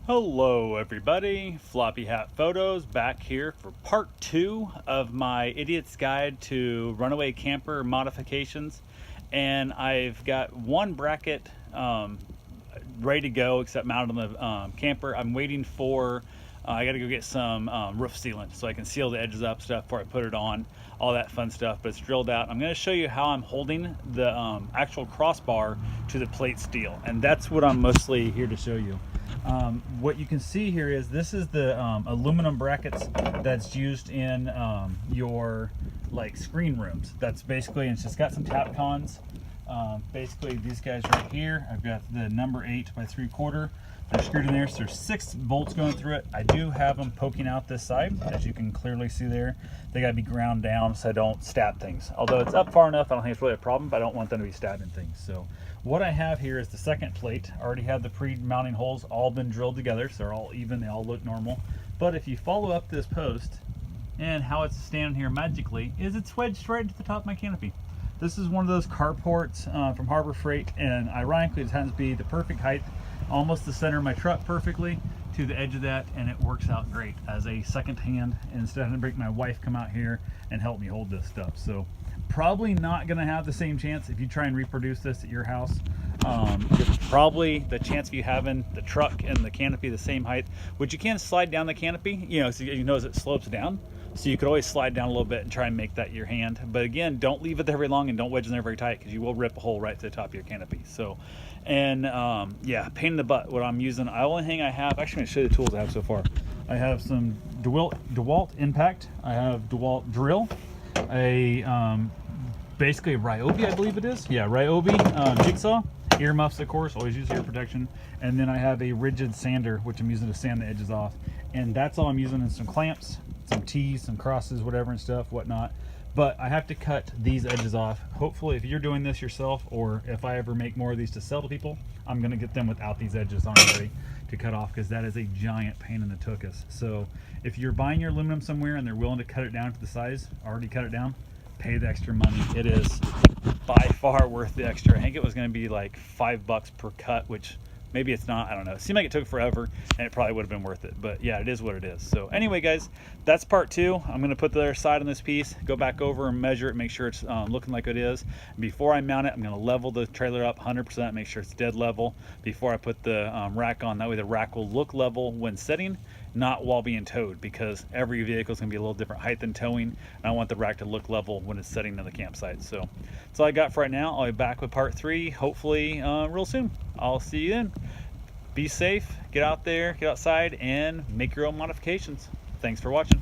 Hello everybody, Floppy Hat Photos back here for part 2 of my Idiot's Guide to Runaway Camper Modifications. And I've got one bracket ready to go except mounted on the camper. I'm waiting for, I gotta go get some roof sealant so I can seal the edges up stuff before I put it on, all that fun stuff, but it's drilled out. I'm gonna show you how I'm holding the actual crossbar to the plate steel, and that's what I'm mostly here to show you. What you can see here is this is the aluminum brackets that's used in your like screen rooms. That's basically, and it's just got some tap cons. Basically these guys right here, I've got the number 8 by 3/4. They're screwed in there, so there's 6 bolts going through it. I do have them poking out this side, as you can clearly see there. They gotta be ground down so I don't stab things. Although it's up far enough, I don't think it's really a problem, but I don't want them to be stabbing things. So what I have here is the second plate. I already have the pre-mounting holes all been drilled together, so they're all even, they all look normal. But if you follow up this post, and how it's standing here magically, is it's wedged right to the top of my canopy. This is one of those carports from Harbor Freight, and ironically it happens to be the perfect height, almost the center of my truck perfectly to the edge of that, and it works out great as a second hand instead of having to make my wife come out here and help me hold this stuff. So probably not going to have the same chance if you try and reproduce this at your house. Probably the chance of you having the truck and the canopy the same height, which you can slide down the canopy, you know, so you know as it slopes down. So you could always slide down a little bit and try and make that your hand. But again, don't leave it there very long and don't wedge in there very tight because you will rip a hole right to the top of your canopy. So, and yeah, pain in the butt. What I'm using, the only thing I have, actually I'm gonna show you the tools I have so far. I have some DeWalt Impact. I have DeWalt Drill, a basically a Ryobi, I believe it is. Yeah, Ryobi jigsaw. Earmuffs, of course, always use ear protection. And then I have a rigid sander, which I'm using to sand the edges off. And that's all I'm using, and some clamps, some T's, some crosses, whatever and stuff, whatnot. But I have to cut these edges off. Hopefully, if you're doing this yourself, or if I ever make more of these to sell to people, I'm gonna get them without these edges on already to cut off, because that is a giant pain in the tuchus. So if you're buying your aluminum somewhere and they're willing to cut it down to the size, already cut it down, pay the extra money. It is by far worth the extra. I think it was going to be like $5 per cut, which maybe it's not, I don't know. It seemed like it took forever and it probably would have been worth it, but yeah, it is what it is. So anyway guys, that's part 2. I'm going to put the other side on this piece, go back over and measure it, make sure it's looking like it is. Before I mount it, I'm going to level the trailer up 100%, make sure it's dead level before I put the rack on. That way the rack will look level when setting, not while being towed, because every vehicle is going to be a little different height than towing, and I want the rack to look level when it's setting in the campsite. So that's all I got for right now. I'll be back with part 3 hopefully real soon. I'll see you then. Be safe, get out there, get outside, and make your own modifications. Thanks for watching.